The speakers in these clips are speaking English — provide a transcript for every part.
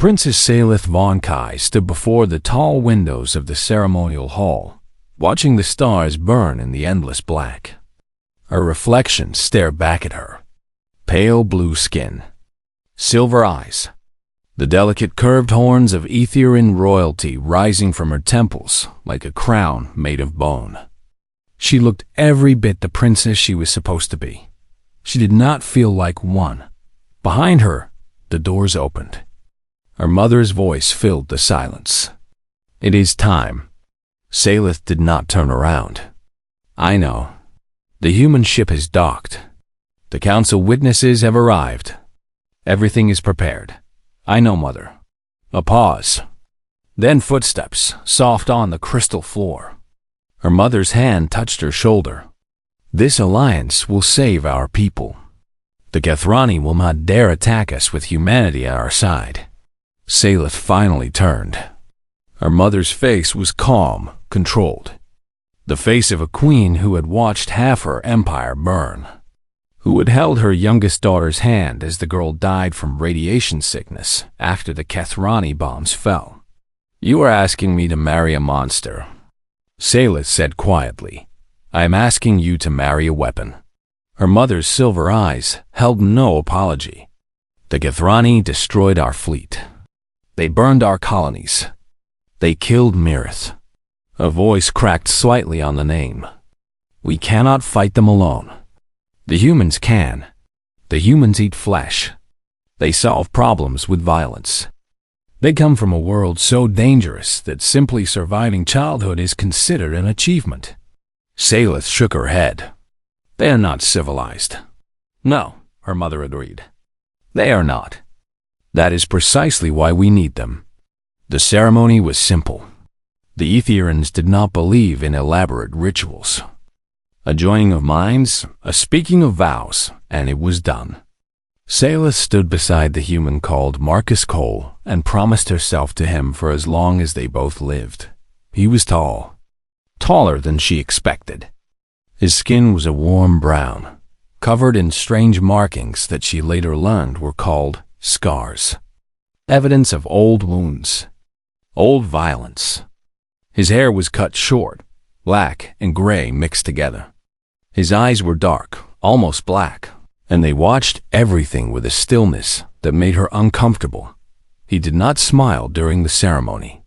Princess Salith Von Kai stood before the tall windows of the ceremonial hall, watching the stars burn in the endless black. Her reflection stared back at her. Pale blue skin, silver eyes, the delicate curved horns of Etherian royalty rising from her temples like a crown made of bone. She looked every bit the princess she was supposed to be. She did not feel like one. Behind her, the doors opened. Her mother's voice filled the silence. "It is time." Salith did not turn around. "I know. The human ship has docked. The council witnesses have arrived. Everything is prepared. I know, Mother." A pause. Then footsteps, soft on the crystal floor. Her mother's hand touched her shoulder. "This alliance will save our people. The Gethrani will not dare attack us with humanity at our side." Salith finally turned. Her mother's face was calm, controlled. The face of a queen who had watched half her empire burn, who had held her youngest daughter's hand as the girl died from radiation sickness after the Kethrani bombs fell. "You are asking me to marry a monster," Salith said quietly. "I am asking you to marry a weapon." Her mother's silver eyes held no apology. "The Gethrani destroyed our fleet. They burned our colonies. They killed Mirith." A voice cracked slightly on the name. "We cannot fight them alone. The humans can. The humans eat flesh. They solve problems with violence. They come from a world so dangerous that simply surviving childhood is considered an achievement." Salith shook her head. "They are not civilized." "No," her mother agreed. "They are not. That is precisely why we need them." The ceremony was simple. The Etherians did not believe in elaborate rituals. A joining of minds, a speaking of vows, and it was done. Salith stood beside the human called Marcus Cole and promised herself to him for as long as they both lived. He was tall, taller than she expected. His skin was a warm brown, covered in strange markings that she later learned were called scars. Evidence of old wounds, old violence. His hair was cut short, black and gray mixed together. His eyes were dark, almost black, and they watched everything with a stillness that made her uncomfortable. He did not smile during the ceremony.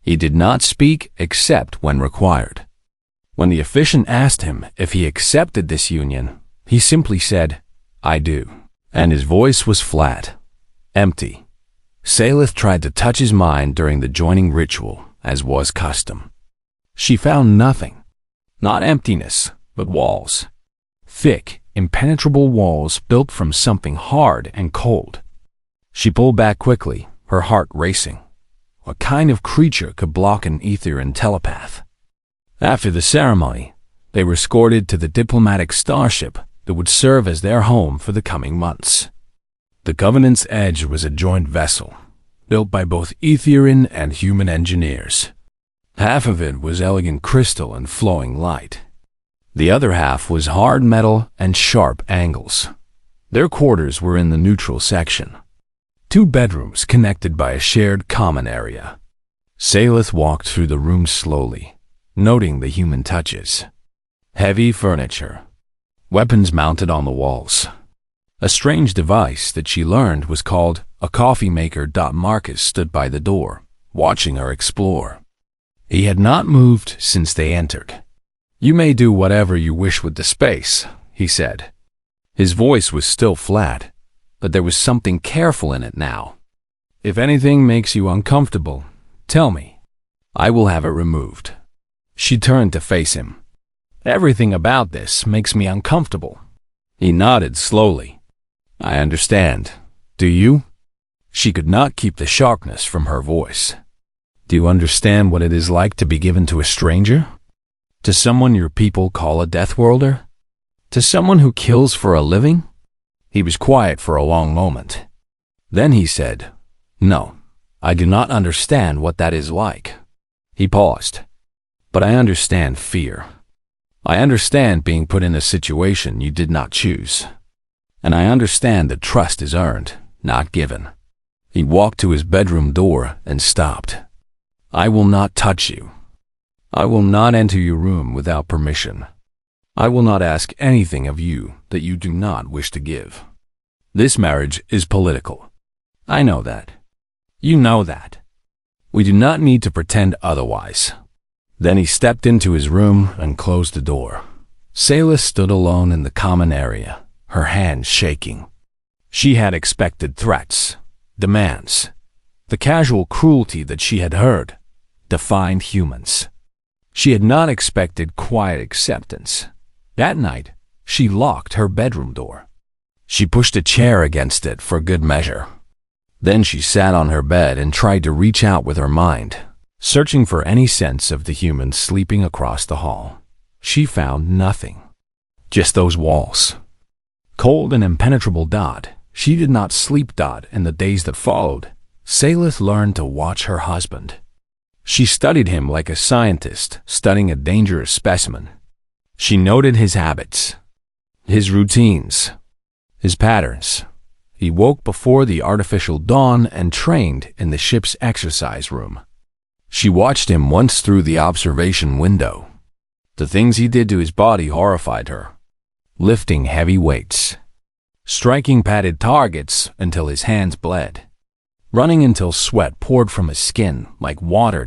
He did not speak except when required. When the officiant asked him if he accepted this union, he simply said, "I do," and his voice was flat, empty. Salith tried to touch his mind during the joining ritual, as was custom. She found nothing. Not emptiness, but walls. Thick, impenetrable walls built from something hard and cold. She pulled back quickly, her heart racing. What kind of creature could block an Etherian telepath? After the ceremony, they were escorted to the diplomatic starship that would serve as their home for the coming months. The Covenant's Edge was a joint vessel, built by both Etherian and human engineers. Half of it was elegant crystal and flowing light. The other half was hard metal and sharp angles. Their quarters were in the neutral section. 2 bedrooms connected by a shared common area. Salith walked through the room slowly, noting the human touches. Heavy furniture, weapons mounted on the walls. A strange device that she learned was called a coffee maker. Marcus stood by the door, watching her explore. He had not moved since they entered. "You may do whatever you wish with the space," he said. His voice was still flat, but there was something careful in it now. "If anything makes you uncomfortable, tell me. I will have it removed." She turned to face him. "Everything about this makes me uncomfortable." He nodded slowly. "I understand. Do you?" She could not keep the sharpness from her voice. "Do you understand what it is like to be given to a stranger? To someone your people call a Death Worlder? To someone who kills for a living?" He was quiet for a long moment. Then he said, "No, I do not understand what that is like." He paused. "But I understand fear. I understand being put in a situation you did not choose. And I understand that trust is earned, not given." He walked to his bedroom door and stopped. "I will not touch you. I will not enter your room without permission. I will not ask anything of you that you do not wish to give. This marriage is political. I know that. You know that. We do not need to pretend otherwise." Then he stepped into his room and closed the door. Sayla stood alone in the common area, her hands shaking. She had expected threats, demands. The casual cruelty that she had heard defined humans. She had not expected quiet acceptance. That night, she locked her bedroom door. She pushed a chair against it for good measure. Then she sat on her bed and tried to reach out with her mind, searching for any sense of the humans sleeping across the hall. She found nothing. Just those walls. Cold and impenetrable. She did not sleep. In the days that followed, Sayla learned to watch her husband. She studied him like a scientist studying a dangerous specimen. She noted his habits, his routines, his patterns. He woke before the artificial dawn and trained in the ship's exercise room. She watched him once through the observation window. The things he did to his body horrified her. Lifting heavy weights, striking padded targets until his hands bled, running until sweat poured from his skin like water.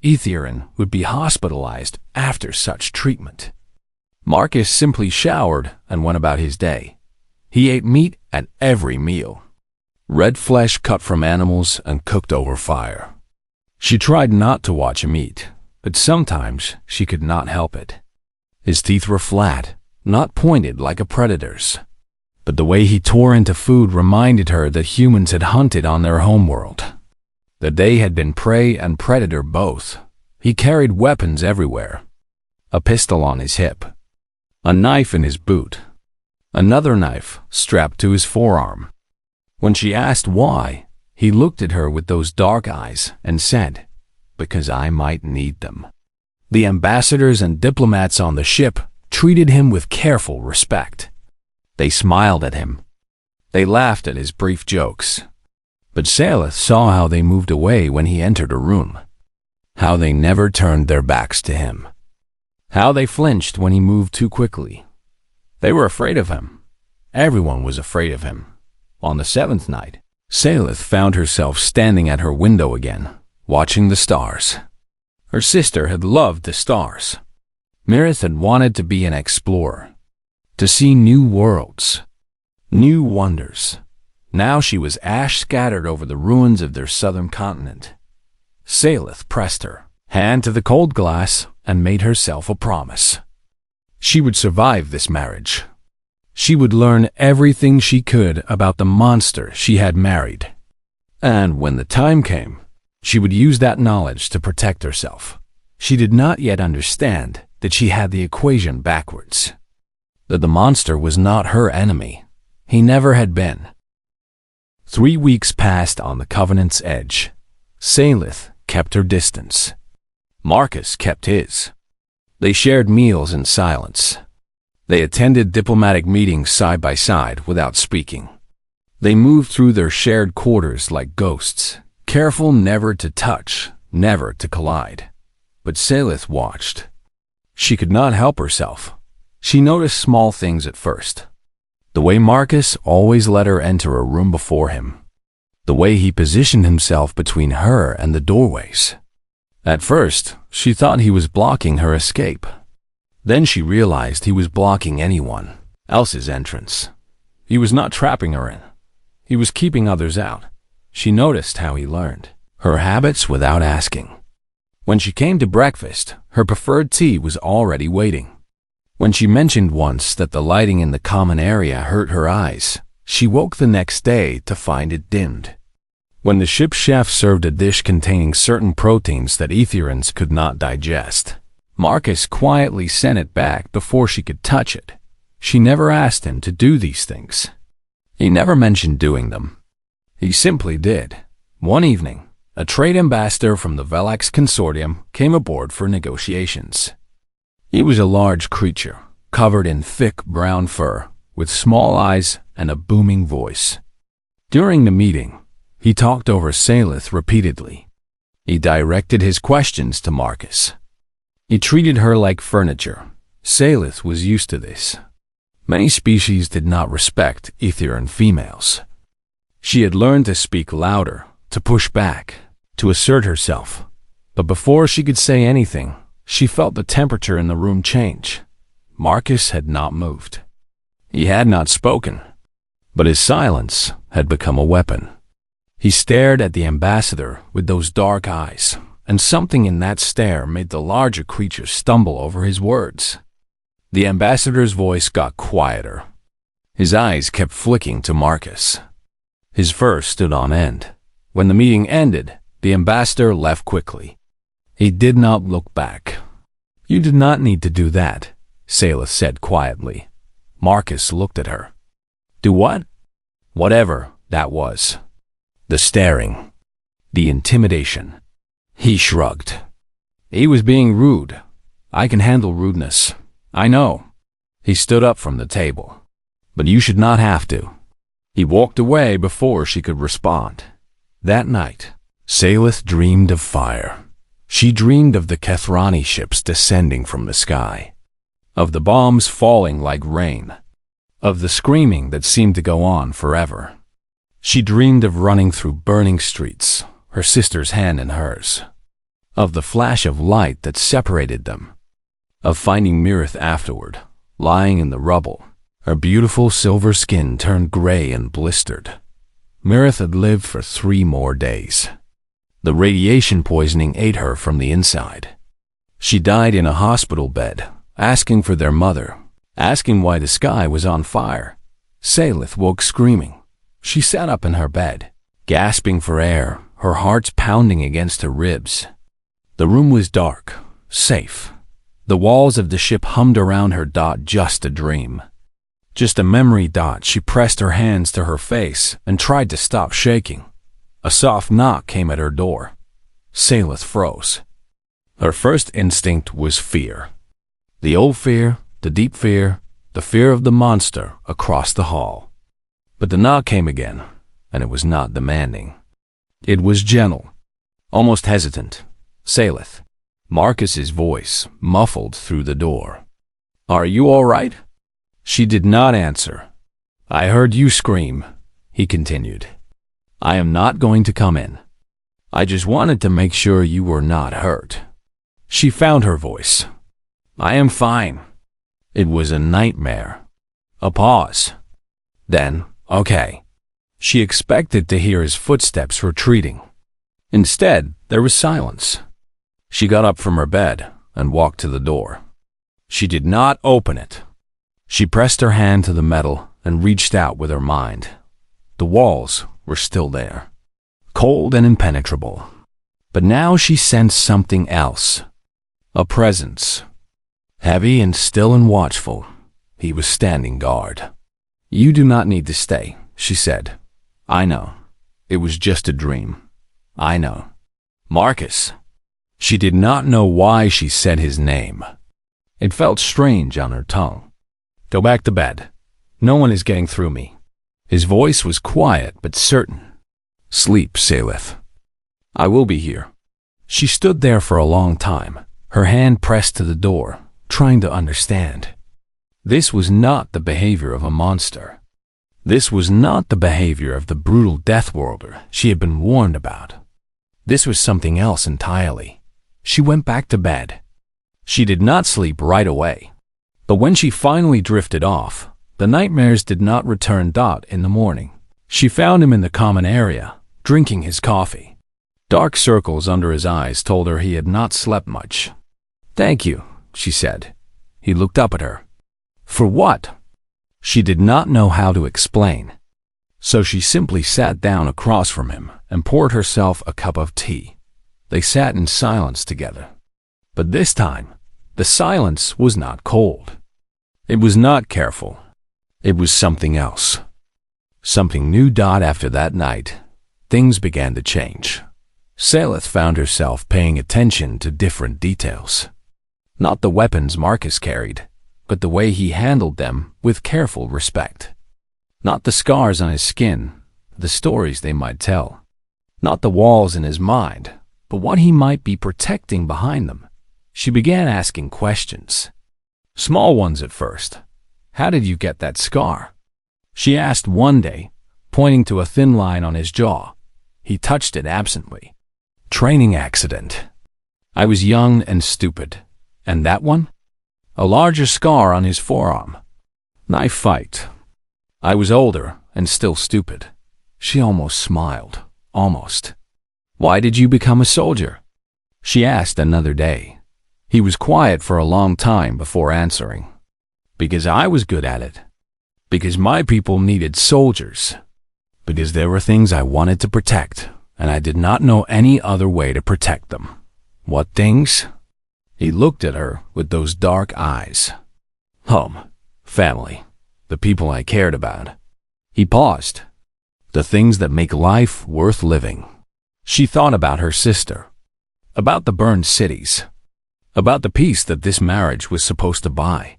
Etherin would be hospitalized after such treatment. Marcus simply showered and went about his day. He ate meat at every meal. Red flesh cut from animals and cooked over fire. She tried not to watch him eat, but sometimes she could not help it. His teeth were flat, not pointed like a predator's. But the way he tore into food reminded her that humans had hunted on their homeworld. That they had been prey and predator both. He carried weapons everywhere. A pistol on his hip. A knife in his boot. Another knife strapped to his forearm. When she asked why, he looked at her with those dark eyes and said, "Because I might need them." The ambassadors and diplomats on the ship treated him with careful respect. They smiled at him. They laughed at his brief jokes. But Sayla saw how they moved away when he entered a room. How they never turned their backs to him. How they flinched when he moved too quickly. They were afraid of him. Everyone was afraid of him. On the 7th night, Sayla found herself standing at her window again, watching the stars. Her sister had loved the stars. Mirith had wanted to be an explorer, to see new worlds, new wonders. Now she was ash scattered over the ruins of their southern continent. Sayla pressed her hand to the cold glass and made herself a promise. She would survive this marriage. She would learn everything she could about the monster she had married. And when the time came, she would use that knowledge to protect herself. She did not yet understand that she had the equation backwards. That the monster was not her enemy. He never had been. 3 weeks passed on the Covenant's edge. Sayla kept her distance. Marcus kept his. They shared meals in silence. They attended diplomatic meetings side by side without speaking. They moved through their shared quarters like ghosts, careful never to touch, never to collide. But Sayla watched. She could not help herself. She noticed small things at first. The way Marcus always let her enter a room before him. The way he positioned himself between her and the doorways. At first, she thought he was blocking her escape. Then she realized he was blocking anyone else's entrance. He was not trapping her in. He was keeping others out. She noticed how he learned her habits without asking. When she came to breakfast, her preferred tea was already waiting. When she mentioned once that the lighting in the common area hurt her eyes, she woke the next day to find it dimmed. When the ship's chef served a dish containing certain proteins that Etherans could not digest, Marcus quietly sent it back before she could touch it. She never asked him to do these things. He never mentioned doing them. He simply did. One evening, a trade ambassador from the Velax Consortium came aboard for negotiations. He was a large creature, covered in thick brown fur, with small eyes and a booming voice. During the meeting, He talked over Salith repeatedly. He directed his questions to Marcus. He treated her like furniture. Salith was used to this. Many species did not respect Etherean females. She had learned to speak louder, to push back, to assert herself. But before she could say anything, she felt the temperature in the room change. Marcus had not moved. He had not spoken, but his silence had become a weapon. He stared at the ambassador with those dark eyes, and something in that stare made the larger creature stumble over his words. The ambassador's voice got quieter. His eyes kept flicking to Marcus. His fur stood on end. When the meeting ended, the ambassador left quickly. He did not look back. "You did not need to do that," Salith said quietly. Marcus looked at her. "Do what?" Whatever that was. The staring. The intimidation. He shrugged. He was being rude. I can handle rudeness. I know. He stood up from the table. But you should not have to. He walked away before she could respond. That night, Salith dreamed of fire. She dreamed of the Kethrani ships descending from the sky, of the bombs falling like rain, of the screaming that seemed to go on forever. She dreamed of running through burning streets, her sister's hand in hers, of the flash of light that separated them, of finding Mirith afterward, lying in the rubble, her beautiful silver skin turned gray and blistered. Mirith had lived for 3 more days. The radiation poisoning ate her from the inside. She died in a hospital bed, asking for their mother, asking why the sky was on fire. Salith woke screaming. She sat up in her bed, gasping for air, her heart pounding against her ribs. The room was dark, safe. The walls of the ship hummed around her. Just a dream. Just a memory. She pressed her hands to her face and tried to stop shaking. A soft knock came at her door. Salith froze. Her first instinct was fear. The old fear, the deep fear, the fear of the monster across the hall. But the knock came again, and it was not demanding. It was gentle, almost hesitant. Salith. Marcus's voice muffled through the door. "Are you all right?" She did not answer. "I heard you scream," he continued. "I am not going to come in. I just wanted to make sure you were not hurt." She found her voice. "I am fine." It was a nightmare. A pause. Then, "Okay." She expected to hear his footsteps retreating. Instead, there was silence. She got up from her bed and walked to the door. She did not open it. She pressed her hand to the metal and reached out with her mind. The walls were still there, cold and impenetrable. But now she sensed something else. A presence. Heavy and still and watchful, he was standing guard. "You do not need to stay," she said. "I know. It was just a dream. I know." "Marcus." She did not know why she said his name. It felt strange on her tongue. "Go back to bed. No one is getting through me." His voice was quiet but certain. "Sleep, Salith. I will be here." She stood there for a long time, her hand pressed to the door, trying to understand. This was not the behavior of a monster. This was not the behavior of the brutal Death Worlder she had been warned about. This was something else entirely. She went back to bed. She did not sleep right away. But when she finally drifted off, the nightmares did not return. In the morning, she found him in the common area, drinking his coffee. Dark circles under his eyes told her he had not slept much. "Thank you," she said. He looked up at her. "For what?" She did not know how to explain. So she simply sat down across from him and poured herself a cup of tea. They sat in silence together. But this time, the silence was not cold. It was not careful. It was something else. Something new. After that night, things began to change. Salith found herself paying attention to different details. Not the weapons Marcus carried, but the way he handled them with careful respect. Not the scars on his skin, the stories they might tell. Not the walls in his mind, but what he might be protecting behind them. She began asking questions. Small ones at first. How did you get that scar? She asked one day, pointing to a thin line on his jaw. He touched it absently. Training accident. I was young and stupid. And that one? A larger scar on his forearm. Knife fight. I was older and still stupid. She almost smiled. Almost. Why did you become a soldier? She asked another day. He was quiet for a long time before answering. Because I was good at it. Because my people needed soldiers. Because there were things I wanted to protect, and I did not know any other way to protect them. What things? He looked at her with those dark eyes. Home, family, the people I cared about. He paused. The things that make life worth living. She thought about her sister, about the burned cities, about the peace that this marriage was supposed to buy.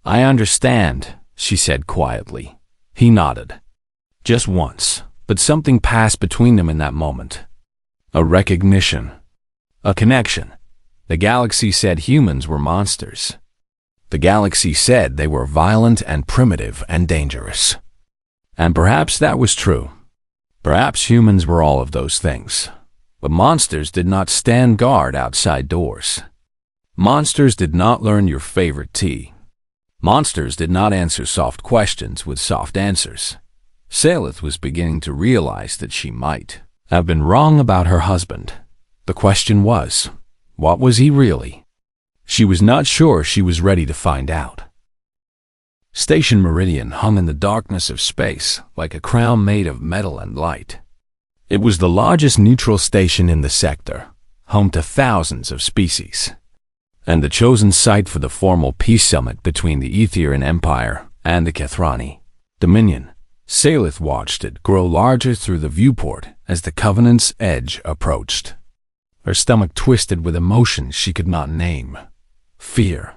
I understand, she said quietly. He nodded. Just once, but something passed between them in that moment. A recognition. A connection. The galaxy said humans were monsters. The galaxy said they were violent and primitive and dangerous. And perhaps that was true. Perhaps humans were all of those things. But monsters did not stand guard outside doors. Monsters did not learn your favorite tea. Monsters did not answer soft questions with soft answers. Salith was beginning to realize that she might have been wrong about her husband. The question was, what was he really? She was not sure she was ready to find out. Station Meridian hung in the darkness of space like a crown made of metal and light. It was the largest neutral station in the sector, home to thousands of species, and the chosen site for the formal peace summit between the Etherian Empire and the Kethrani Dominion. Salith watched it grow larger through the viewport as the Covenant's edge approached. Her stomach twisted with emotions she could not name. Fear,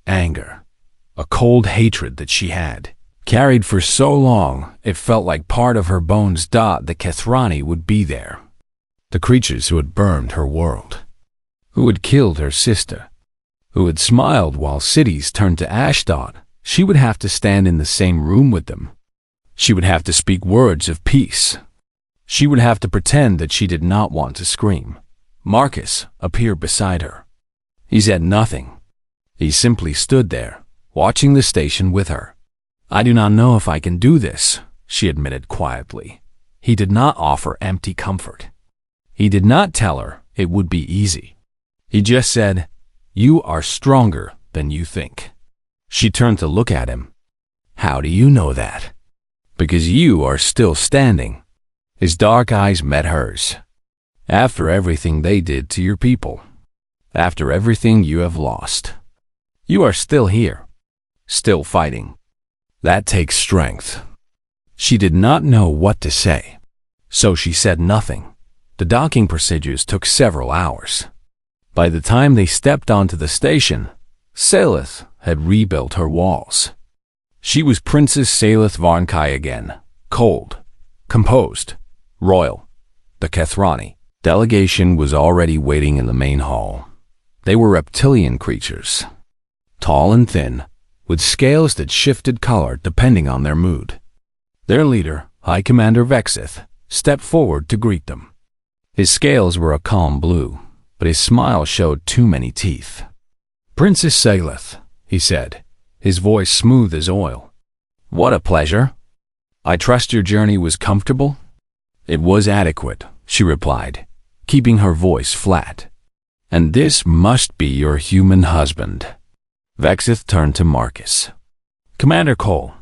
anger, a cold hatred that she had carried for so long it felt like part of her bones. The Kethrani would be there. The creatures who had burned her world, who had killed her sister, who had smiled while cities turned to ash. She would have to stand in the same room with them. She would have to speak words of peace. She would have to pretend that she did not want to scream. Marcus appeared beside her. He said nothing. He simply stood there, watching the station with her. I do not know if I can do this, she admitted quietly. He did not offer empty comfort. He did not tell her it would be easy. He just said, "You are stronger than you think." She turned to look at him. How do you know that? Because you are still standing. His dark eyes met hers. After everything they did to your people, after everything you have lost, you are still here, still fighting. That takes strength. She did not know what to say, so she said nothing. The docking procedures took several hours. By the time they stepped onto the station, Salith had rebuilt her walls. She was Princess Salith Varnkai again, cold, composed, royal. The Kethrani delegation was already waiting in the main hall. They were reptilian creatures, tall and thin, with scales that shifted color depending on their mood. Their leader, High Commander Vexith, stepped forward to greet them. His scales were a calm blue, but his smile showed too many teeth. Princess Salith, he said, his voice smooth as oil. What a pleasure. I trust your journey was comfortable? It was adequate, she replied, keeping her voice flat. And this must be your human husband. Vexith turned to Marcus. Commander Cole,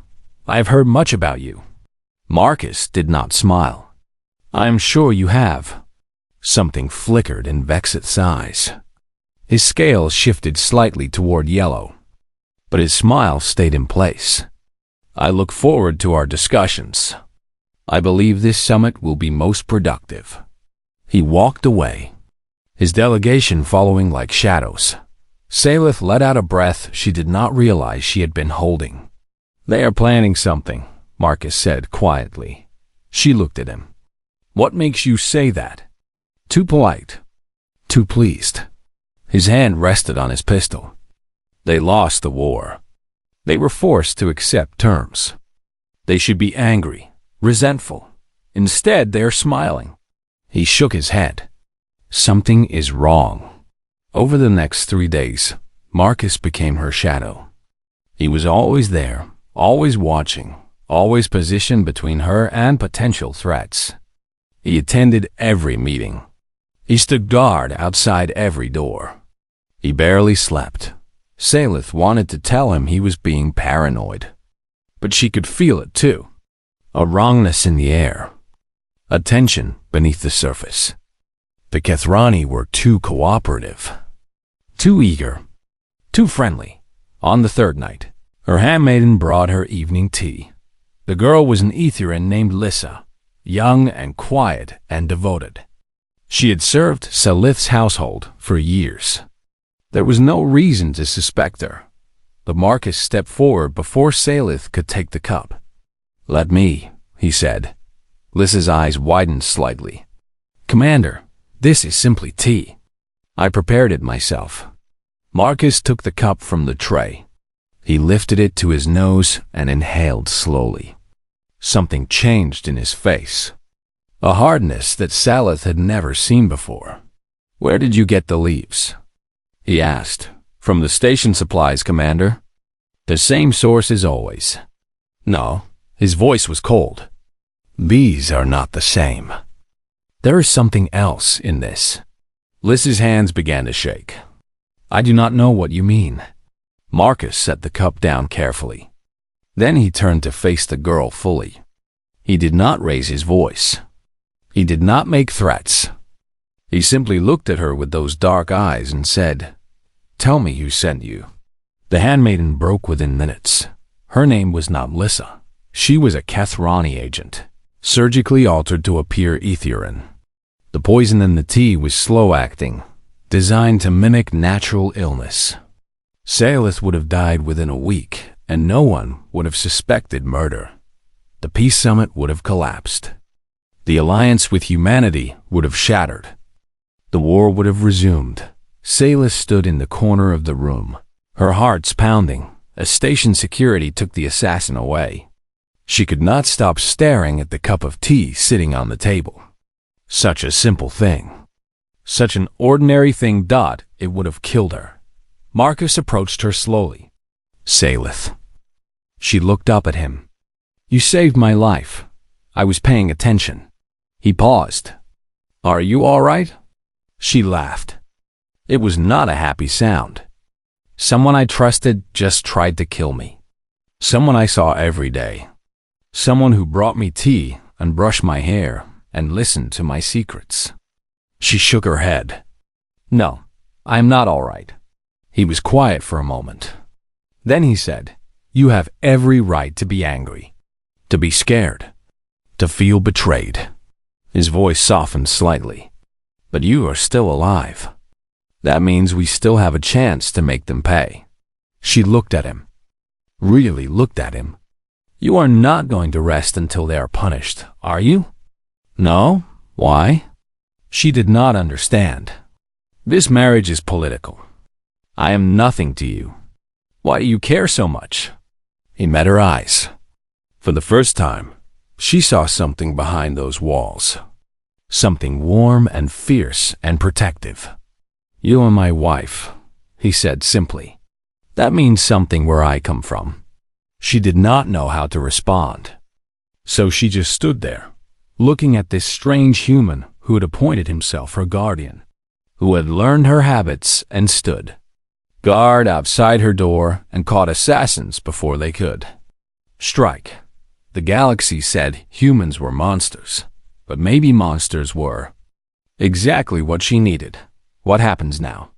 I have heard much about you. Marcus did not smile. I am sure you have. Something flickered in Vexith's eyes. His scales shifted slightly toward yellow, but his smile stayed in place. I look forward to our discussions. I believe this summit will be most productive. He walked away, his delegation following like shadows. Salith let out a breath she did not realize she had been holding. They are planning something, Marcus said quietly. She looked at him. What makes you say that? Too polite. Too pleased. His hand rested on his pistol. They lost the war. They were forced to accept terms. They should be angry, resentful. Instead, they are smiling. He shook his head. Something is wrong. Over the next 3 days, Marcus became her shadow. He was always there, always watching, always positioned between her and potential threats. He attended every meeting. He stood guard outside every door. He barely slept. Salith wanted to tell him he was being paranoid. But she could feel it too. A wrongness in the air. A tension beneath the surface. The Kethrani were too cooperative. Too eager. Too friendly. On the third night, her handmaiden brought her evening tea. The girl was an Aetherian named Lissa, young and quiet and devoted. She had served Salith's household for years. There was no reason to suspect her. The Marcus stepped forward before Salith could take the cup. "Let me," he said. Lissa's eyes widened slightly. "Commander, this is simply tea. I prepared it myself." Marcus took the cup from the tray. He lifted it to his nose and inhaled slowly. Something changed in his face. A hardness that Salith had never seen before. "Where did you get the leaves?" he asked. "From the station supplies, Commander." "The same source as always." "No." His voice was cold. "These are not the same. There is something else in this." Lissa's hands began to shake. "I do not know what you mean." Marcus set the cup down carefully. Then he turned to face the girl fully. He did not raise his voice. He did not make threats. He simply looked at her with those dark eyes and said, "Tell me who sent you." The handmaiden broke within minutes. Her name was not Lissa. She was a Kethrani agent, surgically altered to appear Aetherian. The poison in the tea was slow-acting, designed to mimic natural illness. Salith would have died within a week, and no one would have suspected murder. The peace summit would have collapsed. The alliance with humanity would have shattered. The war would have resumed. Salith stood in the corner of the room, her heart's pounding, as station security took the assassin away. She could not stop staring at the cup of tea sitting on the table. Such a simple thing. Such an ordinary thing. It would have killed her. Marcus approached her slowly. "Salith." She looked up at him. "You saved my life. I was paying attention." He paused. "Are you all right?" She laughed. It was not a happy sound. "Someone I trusted just tried to kill me. Someone I saw every day. Someone who brought me tea and brushed my hair and listened to my secrets." She shook her head. "No, I am not all right." He was quiet for a moment. Then he said, "You have every right to be angry, to be scared, to feel betrayed." His voice softened slightly. "But you are still alive. That means we still have a chance to make them pay." She looked at him. Really looked at him. "You are not going to rest until they are punished, are you?" "No? Why?" She did not understand. "This marriage is political. I am nothing to you. Why do you care so much?" He met her eyes. For the first time, she saw something behind those walls. Something warm and fierce and protective. "You are my wife," he said simply. "That means something where I come from." She did not know how to respond. So she just stood there, looking at this strange human who had appointed himself her guardian, who had learned her habits and stood guard outside her door and caught assassins before they could strike. The galaxy said humans were monsters, but maybe monsters were exactly what she needed. "What happens now?"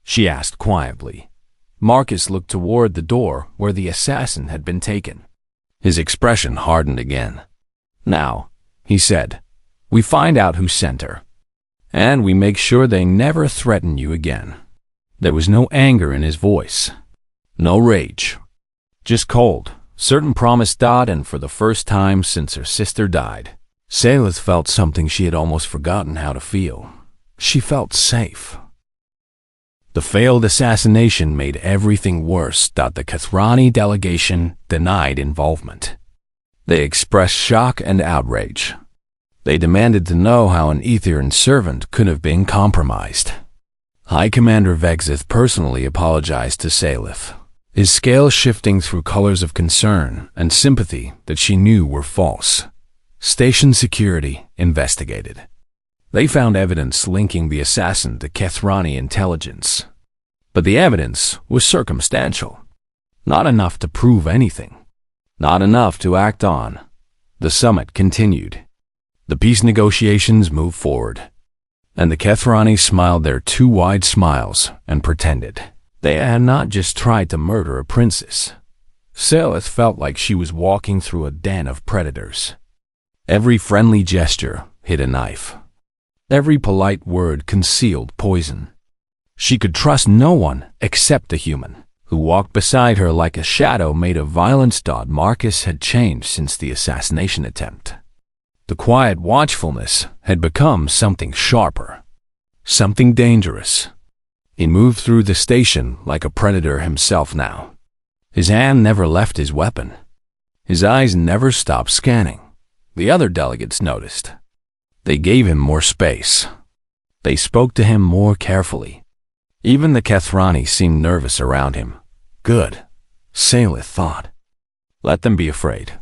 she asked quietly. Marcus looked toward the door where the assassin had been taken. His expression hardened again. "Now," he said, "we find out who sent her, and we make sure they never threaten you again." There was no anger in his voice, no rage, just cold, certain promise. And for the first time since her sister died, Salith felt something she had almost forgotten how to feel. She felt safe. The failed assassination made everything worse. The Kathrani delegation denied involvement. They expressed shock and outrage. They demanded to know how an Aetherian servant could have been compromised. High Commander Vexith personally apologized to Salith, his scales shifting through colors of concern and sympathy that she knew were false. Station security investigated. They found evidence linking the assassin to Kathrani intelligence. But the evidence was circumstantial. Not enough to prove anything. Not enough to act on. The summit continued. The peace negotiations moved forward. And the Kathrani smiled their two wide smiles and pretended. They had not just tried to murder a princess. Salith felt like she was walking through a den of predators. Every friendly gesture hid a knife. Every polite word concealed poison. She could trust no one except a human, who walked beside her like a shadow made of violence. Marcus had changed since the assassination attempt. The quiet watchfulness had become something sharper, something dangerous. He moved through the station like a predator himself now. His hand never left his weapon. His eyes never stopped scanning. The other delegates noticed. They gave him more space. They spoke to him more carefully. Even the Kathrani seemed nervous around him. Good, Salith thought. Let them be afraid.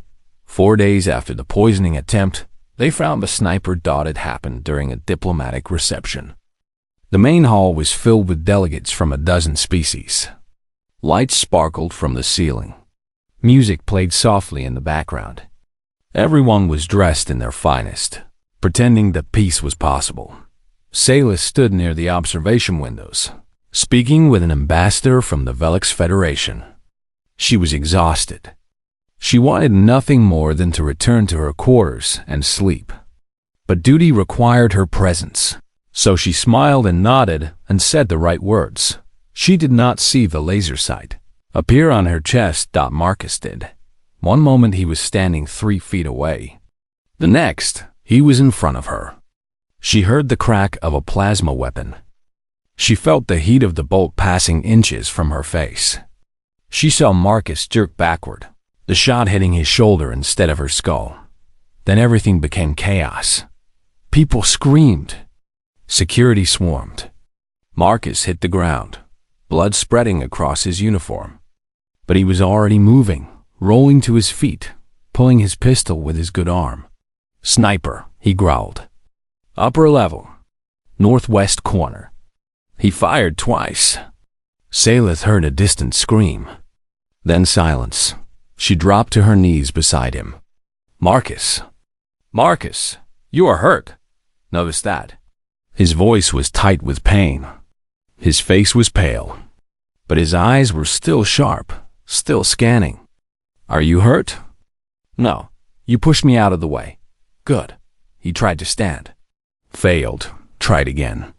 4 days after the poisoning attempt, they found the sniper. It happened during a diplomatic reception. The main hall was filled with delegates from a dozen species. Lights sparkled from the ceiling. Music played softly in the background. Everyone was dressed in their finest, pretending that peace was possible. Salith stood near the observation windows, speaking with an ambassador from the Velix Federation. She was exhausted. She wanted nothing more than to return to her quarters and sleep. But duty required her presence, so she smiled and nodded and said the right words. She did not see the laser sight appear on her chest. Marcus did. One moment he was standing 3 feet away. The next, he was in front of her. She heard the crack of a plasma weapon. She felt the heat of the bolt passing inches from her face. She saw Marcus jerk backward, the shot hitting his shoulder instead of her skull. Then everything became chaos. People screamed. Security swarmed. Marcus hit the ground, blood spreading across his uniform. But he was already moving, rolling to his feet, pulling his pistol with his good arm. Sniper, he growled. Upper level. Northwest corner. He fired twice. Salith heard a distant scream. Then silence. She dropped to her knees beside him. Marcus. Marcus, you are hurt. Notice that. His voice was tight with pain. His face was pale. But his eyes were still sharp, still scanning. Are you hurt? No. You pushed me out of the way. Good. He tried to stand. Failed. Tried again.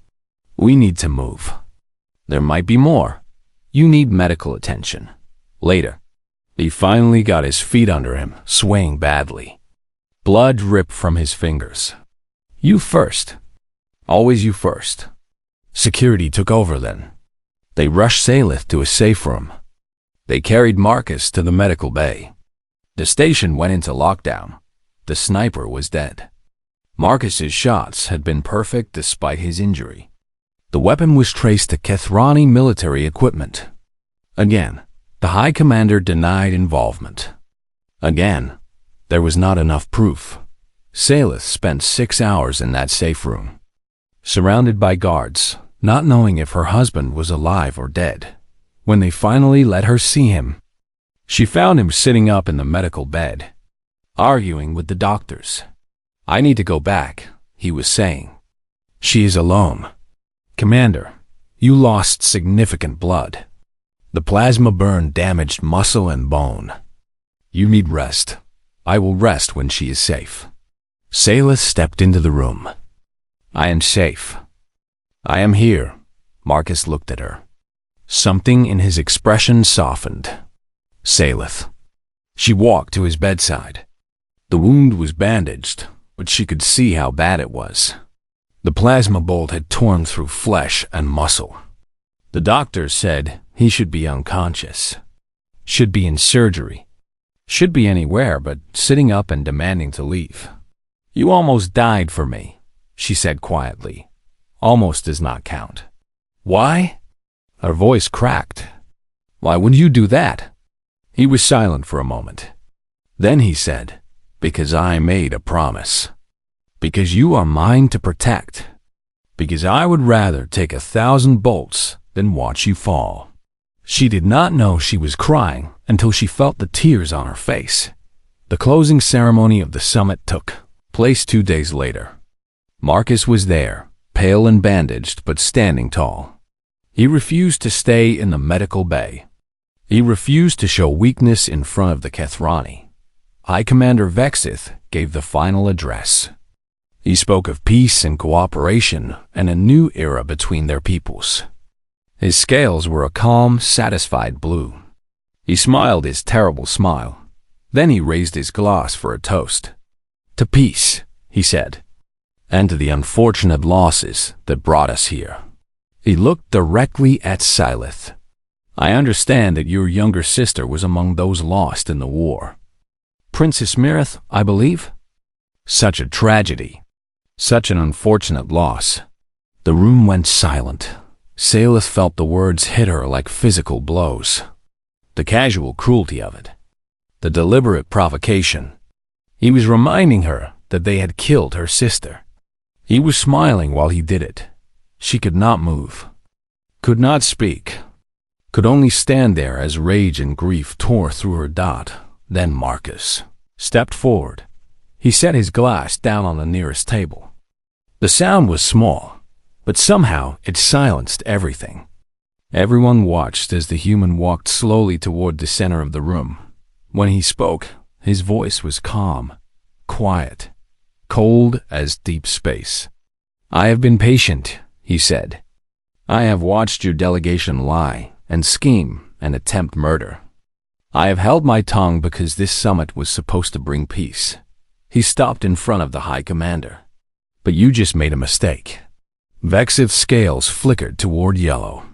We need to move. There might be more. You need medical attention. Later. He finally got his feet under him, swaying badly. Blood dripped from his fingers. You first. Always you first. Security took over then. They rushed Salith to a safe room. They carried Marcus to the medical bay. The station went into lockdown. The sniper was dead. Marcus's shots had been perfect despite his injury. The weapon was traced to Kathrani military equipment. Again, the High Commander denied involvement. Again, there was not enough proof. Salith spent 6 hours in that safe room, surrounded by guards, not knowing if her husband was alive or dead. When they finally let her see him, she found him sitting up in the medical bed, arguing with the doctors. I need to go back, he was saying. She is alone. Commander, you lost significant blood. The plasma burn damaged muscle and bone. You need rest. I will rest when she is safe. Salith stepped into the room. I am safe. I am here. Marcus looked at her. Something in his expression softened. Salith. She walked to his bedside. The wound was bandaged, but she could see how bad it was. The plasma bolt had torn through flesh and muscle. The doctor said he should be unconscious, should be in surgery, should be anywhere but sitting up and demanding to leave. "You almost died for me," she said quietly. "Almost does not count." "Why?" Her voice cracked. "Why would you do that?" He was silent for a moment. Then he said, "Because I made a promise. Because you are mine to protect. Because I would rather take 1,000 bolts than watch you fall." She did not know she was crying until she felt the tears on her face. The closing ceremony of the summit took place 2 days later. Marcus was there, pale and bandaged but standing tall. He refused to stay in the medical bay. He refused to show weakness in front of the Kethrani. High Commander Vexith gave the final address. He spoke of peace and cooperation and a new era between their peoples. His scales were a calm, satisfied blue. He smiled his terrible smile. Then he raised his glass for a toast. "To peace," he said, "and to the unfortunate losses that brought us here." He looked directly at Silith. "I understand that your younger sister was among those lost in the war. Princess Mirith, I believe? Such a tragedy. Such an unfortunate loss." The room went silent. Salith felt the words hit her like physical blows. The casual cruelty of it. The deliberate provocation. He was reminding her that they had killed her sister. He was smiling while he did it. She could not move. Could not speak. Could only stand there as rage and grief tore through her dot. Then Marcus stepped forward. He set his glass down on the nearest table. The sound was small, but somehow it silenced everything. Everyone watched as the human walked slowly toward the center of the room. When he spoke, his voice was calm, quiet, cold as deep space. "I have been patient," he said. "I have watched your delegation lie and scheme and attempt murder. I have held my tongue because this summit was supposed to bring peace." He stopped in front of the High Commander. "But you just made a mistake." Vexith's scales flickered toward yellow.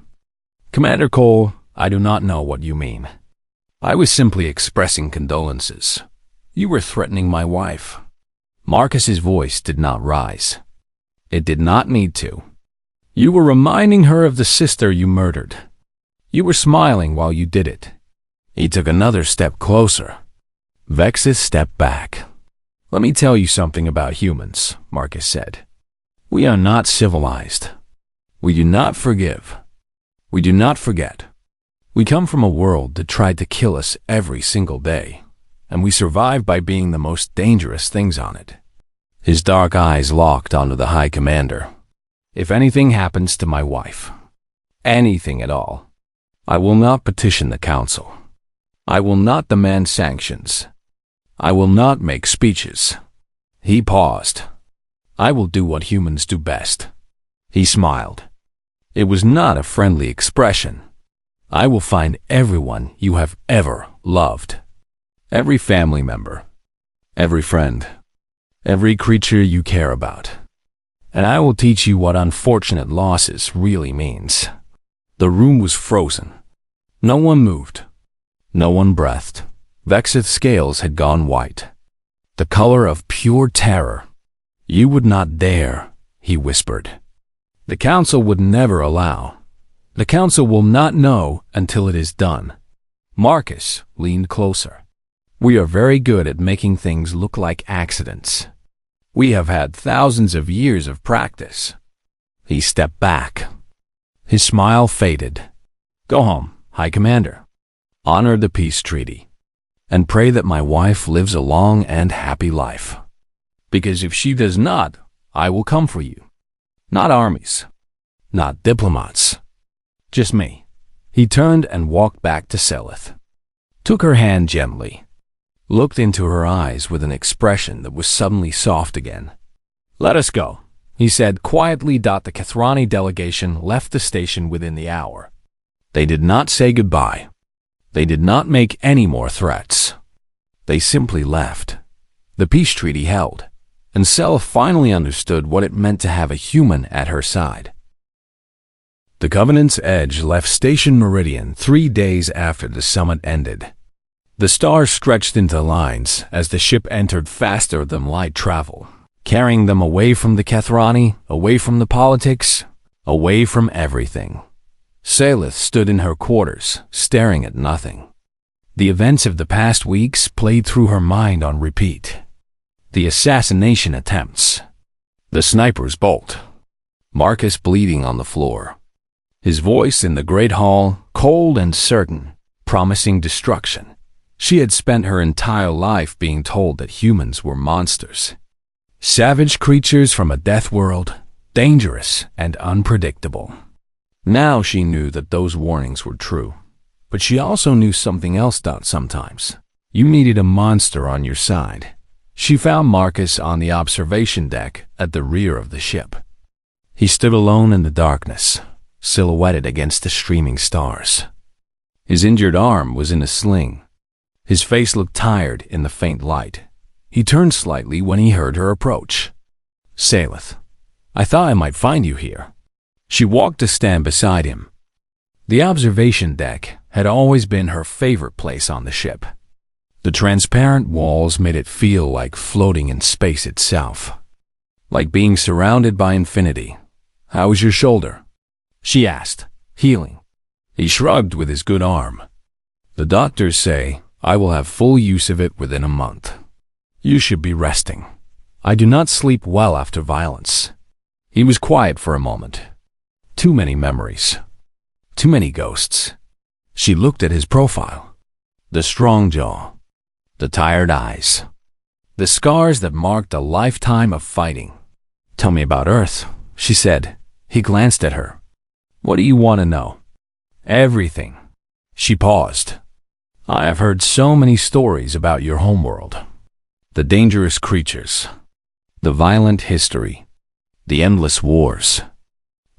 "Commander Cole, I do not know what you mean. I was simply expressing condolences. You were threatening my wife." Marcus's voice did not rise. It did not need to. "You were reminding her of the sister you murdered. You were smiling while you did it." He took another step closer. Vexith stepped back. "Let me tell you something about humans," Marcus said. "We are not civilized. We do not forgive. We do not forget. We come from a world that tried to kill us every single day, and we survived by being the most dangerous things on it." His dark eyes locked onto the High Commander. "If anything happens to my wife, anything at all, I will not petition the Council. I will not demand sanctions. I will not make speeches." He paused. "I will do what humans do best." He smiled. It was not a friendly expression. "I will find everyone you have ever loved. Every family member. Every friend. Every creature you care about. And I will teach you what unfortunate losses really means." The room was frozen. No one moved. No one breathed. Vexith's scales had gone white. The color of pure terror. "You would not dare," he whispered. "The Council would never allow. The Council will not know until it is done." Marcus leaned closer. "We are very good at making things look like accidents. We have had thousands of years of practice." He stepped back. His smile faded. "Go home, High Commander. Honor the peace treaty. And pray that my wife lives a long and happy life. Because if she does not, I will come for you. Not armies. Not diplomats. Just me." He turned and walked back to Selith. Took her hand gently. Looked into her eyes with an expression that was suddenly soft again. "Let us go," he said quietly. The Kethrani delegation left the station within the hour. They did not say goodbye. They did not make any more threats. They simply left. The peace treaty held, and Sela finally understood what it meant to have a human at her side. The Covenant's Edge left Station Meridian 3 days after the summit ended. The stars stretched into lines as the ship entered faster than light travel, carrying them away from the Kethrani, away from the politics, away from everything. Salith stood in her quarters, staring at nothing. The events of the past weeks played through her mind on repeat. The assassination attempts. The sniper's bolt. Marcus bleeding on the floor. His voice in the great hall, cold and certain, promising destruction. She had spent her entire life being told that humans were monsters. Savage creatures from a death world, dangerous and unpredictable. Now she knew that those warnings were true. But she also knew something else that sometimes you needed a monster on your side. She found Marcus on the observation deck at the rear of the ship. He stood alone in the darkness, silhouetted against the streaming stars. His injured arm was in a sling. His face looked tired in the faint light. He turned slightly when he heard her approach. "Salith, I thought I might find you here." She walked to stand beside him. The observation deck had always been her favorite place on the ship. The transparent walls made it feel like floating in space itself. Like being surrounded by infinity. "How is your shoulder?" she asked, healing. He shrugged with his good arm. "The doctors say I will have full use of it within a month. You should be resting. I do not sleep well after violence." He was quiet for a moment. Too many memories. Too many ghosts. She looked at his profile. The strong jaw. The tired eyes. The scars that marked a lifetime of fighting. "Tell me about Earth," she said. He glanced at her. "What do you want to know?" "Everything." She paused. "I have heard so many stories about your homeworld. The dangerous creatures. The violent history. The endless wars.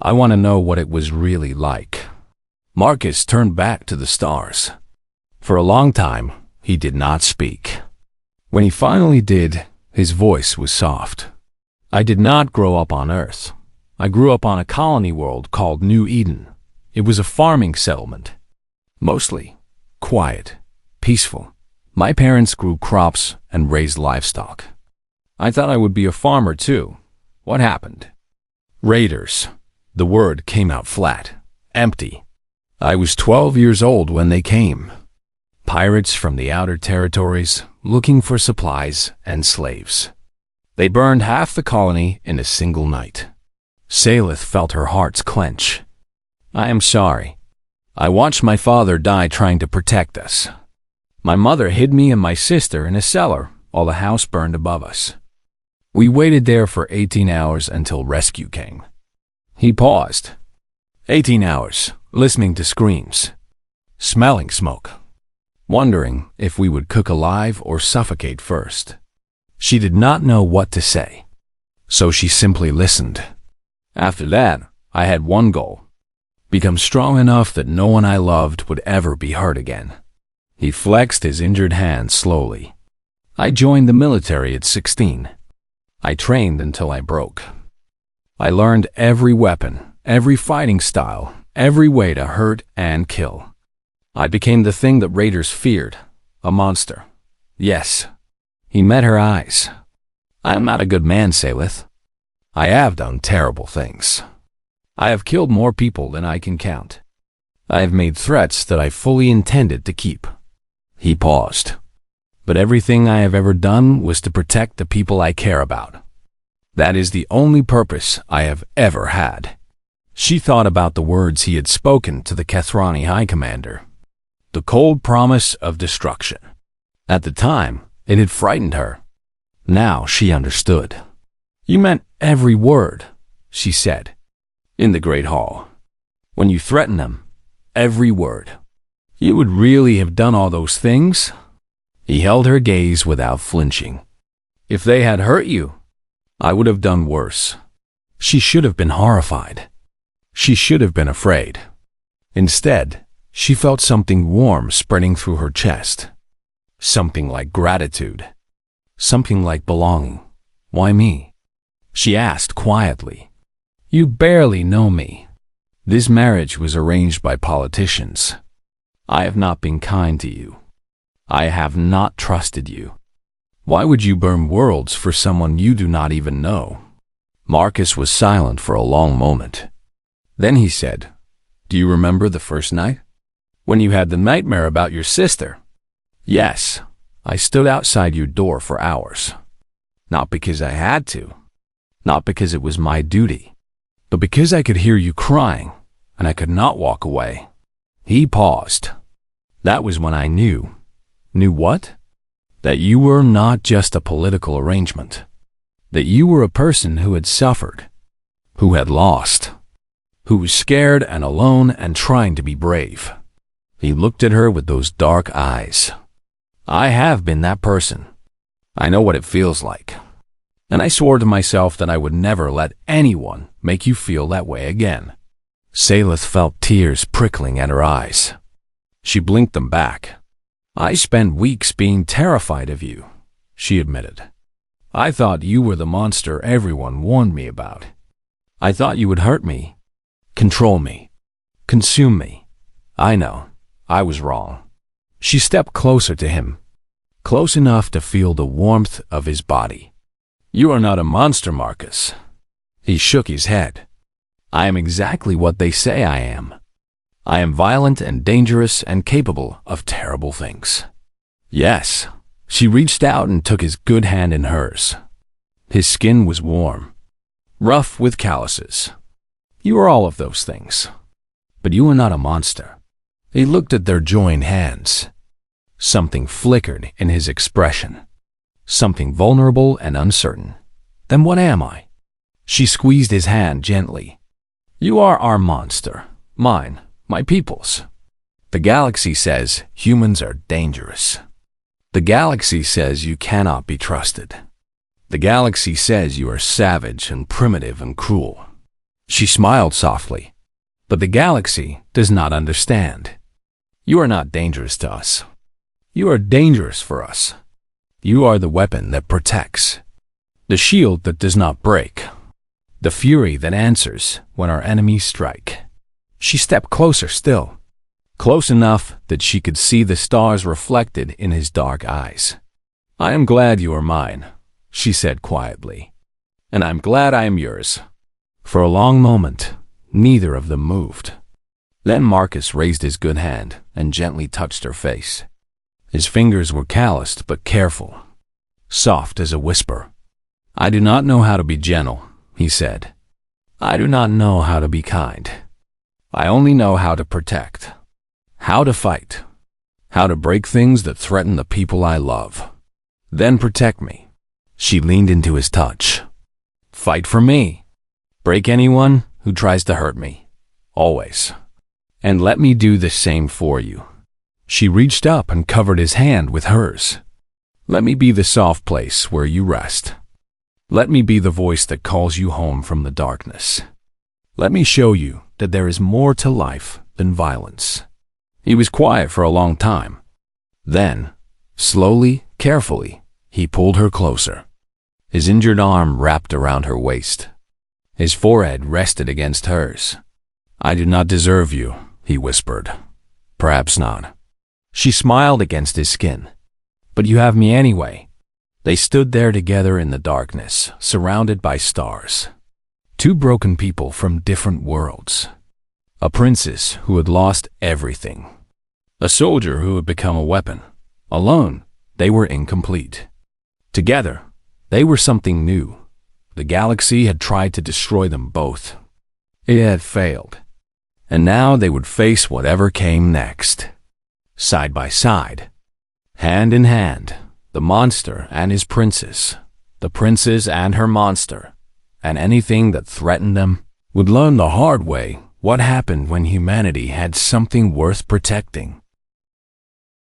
I want to know what it was really like." Marcus turned back to the stars. For a long time, he did not speak. When he finally did, his voice was soft. "I did not grow up on Earth. I grew up on a colony world called New Eden. It was a farming settlement. Mostly quiet, peaceful. My parents grew crops and raised livestock. I thought I would be a farmer too. What happened? Raiders." The word came out flat, empty. "I was 12 years old when they came. Pirates from the outer territories looking for supplies and slaves. They burned half the colony in a single night." Salith felt her heart clench. "I am sorry. I watched my father die trying to protect us. My mother hid me and my sister in a cellar while the house burned above us. We waited there for 18 hours until rescue came." He paused. 18 hours, listening to screams, smelling smoke, wondering if we would cook alive or suffocate first. She did not know what to say, so she simply listened. "After that, I had one goal. Become strong enough that no one I loved would ever be hurt again." He flexed his injured hand slowly. "I joined the military at 16. I trained until I broke. I learned every weapon, every fighting style, every way to hurt and kill. I became the thing that raiders feared, a monster. Yes." He met her eyes. "I am not a good man, Salith. I have done terrible things. I have killed more people than I can count. I have made threats that I fully intended to keep." He paused. "But everything I have ever done was to protect the people I care about. That is the only purpose I have ever had." She thought about the words he had spoken to the Kethrani High Commander. The cold promise of destruction. At the time, it had frightened her. Now she understood. "You meant every word," she said. "In the Great Hall. When you threatened them, every word. You would really have done all those things?" He held her gaze without flinching. "If they had hurt you, I would have done worse." She should have been horrified. She should have been afraid. Instead, she felt something warm spreading through her chest. Something like gratitude. Something like belonging. Why me? She asked quietly. You barely know me. This marriage was arranged by politicians. I have not been kind to you. I have not trusted you. Why would you burn worlds for someone you do not even know? Marcus was silent for a long moment. Then he said, Do you remember the first night? When you had the nightmare about your sister? Yes, I stood outside your door for hours. Not because I had to, not because it was my duty, but because I could hear you crying, and I could not walk away. He paused. That was when I knew. Knew what? That you were not just a political arrangement. That you were a person who had suffered, who had lost, who was scared and alone and trying to be brave. He looked at her with those dark eyes. I have been that person. I know what it feels like. And I swore to myself that I would never let anyone make you feel that way again. Salith felt tears prickling at her eyes. She blinked them back. I spent weeks being terrified of you, she admitted. I thought you were the monster everyone warned me about. I thought you would hurt me, control me, consume me. I know, I was wrong. She stepped closer to him, close enough to feel the warmth of his body. You are not a monster, Marcus. He shook his head. I am exactly what they say I am. I am violent and dangerous and capable of terrible things. Yes. She reached out and took his good hand in hers. His skin was warm, rough with calluses. You are all of those things. But you are not a monster. He looked at their joined hands. Something flickered in his expression. Something vulnerable and uncertain. Then what am I? She squeezed his hand gently. You are our monster. Mine. My people's. The galaxy says humans are dangerous. The galaxy says you cannot be trusted. The galaxy says you are savage and primitive and cruel. She smiled softly. But the galaxy does not understand. You are not dangerous to us. You are dangerous for us. You are the weapon that protects. The shield that does not break. The fury that answers when our enemies strike. She stepped closer still, close enough that she could see the stars reflected in his dark eyes. I am glad you are mine, she said quietly, and I'm glad I am yours. For a long moment, neither of them moved. Then Marcus raised his good hand and gently touched her face. His fingers were calloused but careful, soft as a whisper. I do not know how to be gentle, he said. I do not know how to be kind. I only know how to protect, how to fight, how to break things that threaten the people I love. Then protect me. She leaned into his touch. Fight for me. Break anyone who tries to hurt me. Always. And let me do the same for you. She reached up and covered his hand with hers. Let me be the soft place where you rest. Let me be the voice that calls you home from the darkness. Let me show you that there is more to life than violence. He was quiet for a long time. Then, slowly, carefully, he pulled her closer. His injured arm wrapped around her waist. His forehead rested against hers. I do not deserve you, he whispered. Perhaps not. She smiled against his skin. But you have me anyway. They stood there together in the darkness, surrounded by stars. Two broken people from different worlds. A princess who had lost everything. A soldier who had become a weapon. Alone, they were incomplete. Together, they were something new. The galaxy had tried to destroy them both. It had failed. And now they would face whatever came next. Side by side. Hand in hand, the monster and his princess. The princess and her monster. And anything that threatened them would learn the hard way what happened when humanity had something worth protecting.